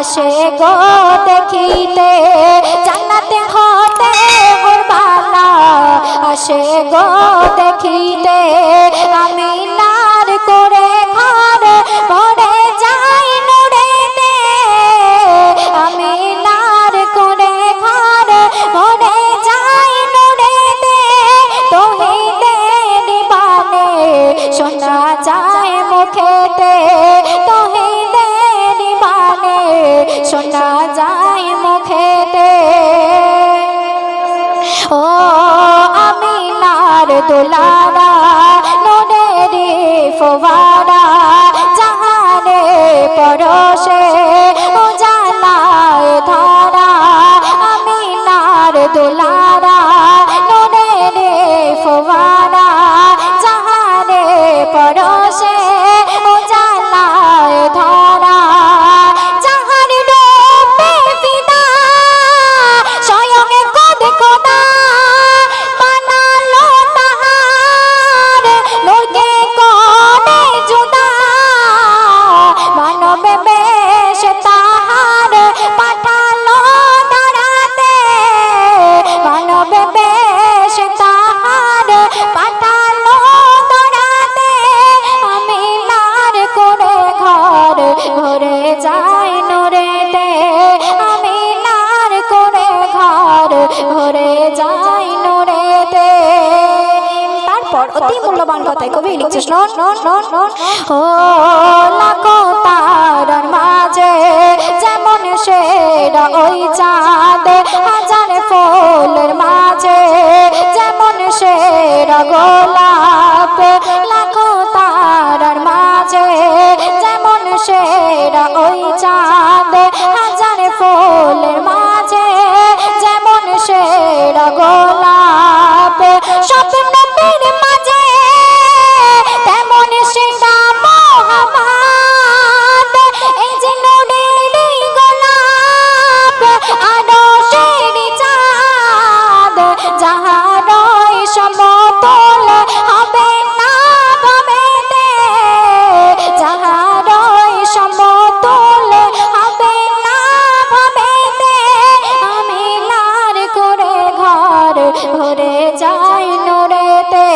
আসে গো দেখিতে জান্নাতে হতে কুরবানা আসে গো দেখিতে আমিনার করে ঘর ভরে যায় নূরেতে আমিনার করে ঘর ভরে যায় নূরেতে তৌহিদের বাণী শোনা যায় মুখেতে তৌহিদের বাণী শোনা যায় মুখেতে ও আমিনার দুলারা নূরের ফোয়ারা জাহানে পরশে উজালায় ধারা আমিনার দুলারা নূরের ফোয়ারা জাহানে পরশে উজালায় ধারা জাহান রূপে ফিদা স্বয়ং খোদ খোদা বানালো তাহার নূরকে করে জুদা মানব বেশ তাহার পাঠালো ধরাতে মানব বেশ তাহার পাঠালো ধরাতে আমিনার করে ঘর ভরে যায় নূরেতে আমিনার করে ঘর ভরে যায় নূরেতে তারপর অতি মূল্যবান কথায় কবি লিখছে ও লাখো তারার মাঝে যেমন সেরা ওই চাঁদ হাজার ফুলের মাঝে যেমন সেরা গোলাপ লাখো তারার মাঝে যেমন সেরা ওই চাঁদ হাজার ফুলের মাঝে যেমন সেরা গোলাপ স্বপ্নের মাঝে তেমন সেরা মোহাম্মদ এই যে নূরের গোলাপ আরো সেরি চাঁদ যাহারই সমতল হবে না ভবেতে যাহারই সমতল হবে না ভবেতে আমিনার করে ঘর ভরে যায় নূরেতে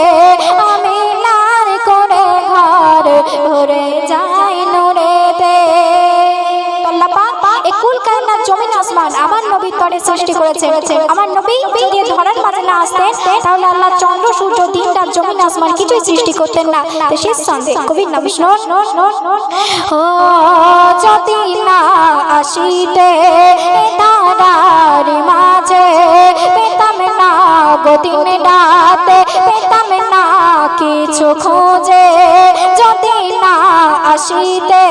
আমিনার করে ঘর ভরে যায় নূরেতে কুল কায়নাত জমিন আসমান আমার নবীর তরে সৃষ্টি করেছেন আমার নবী যদি ধরার মাঝে না আসতেন তাহলে আল্লাহ চন্দ্র সূর্য দিন রাত জমিন আসমান কিছুই সৃষ্টি করতেন না তো শেষ ছন্দে কবির নাম ও যদি না আসিতে তারার মাঝে পেতাম না গদিন রাতে পেতাম না কিছু খোঁজে যদি না আসিতে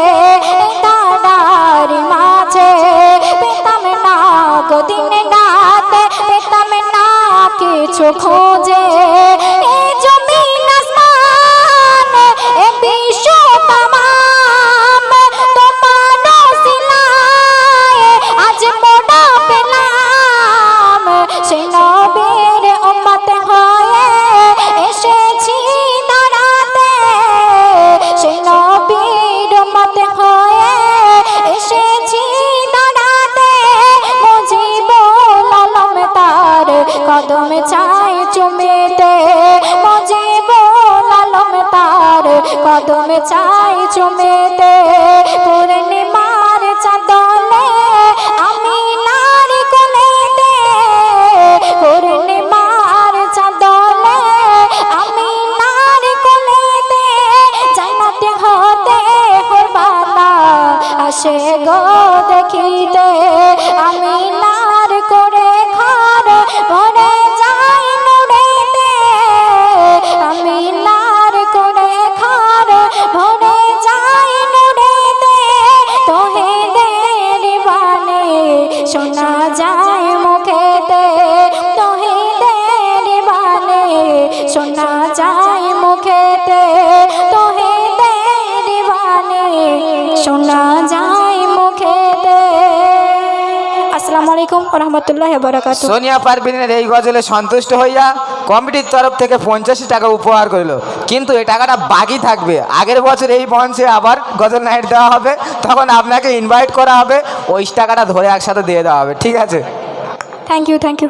তারার মাঝে পেতাম না গদিন রাতে পেতাম না কিছু খোঁজে এই জমিন আসমান এ বিশ্ব তামাম তোমার ওসিলায় আজ মোরা পেলাম সেই নবীর উম্মত হয়ে এসেছি দাঁড়াতে সেই নবীর উম্মত হয়ে এসেছি দাঁড়াতে মুজিবুল আলম তার কদম চাই চুমেতে মুজিবুল আলম তার কদম চাই চুমেতে পূর্ণিমার চাঁদলে আমিনার কোলেতে পূর্ণিমার চাঁদলে আমিনার কোলেতে জান্নাতে হতে কুরবানা আসে গো দেখিতে আমিনার করে ঘর ভরে যায় নূরেতে আমিনার করে ঘর ভরে যায় নূরেতে তৌহিদের বাণী শোনা যায় মুখেতে তৌহিদের বাণী শোনা যায় মুখেতে তৌহিদের বাণী শোনা যায় মুখেতে। আসসালামু আসসালামু আলাইকুম ওয়া রাহমাতুল্লাহি ওয়া বারাকাতুহু। সোনিয়া পারভিনের এই গজলে সন্তুষ্ট হইয়া কমিটির তরফ থেকে 85 টাকা উপহার করিল, কিন্তু এই টাকাটা বাকি থাকবে। আগের বছর এই মঞ্চে আবার গজল নাইট দেওয়া হবে, তখন আপনাকে ইনভাইট করা হবে, ওই টাকাটা ধরে একসাথে দিয়ে দেওয়া হবে, ঠিক আছে? Thank you.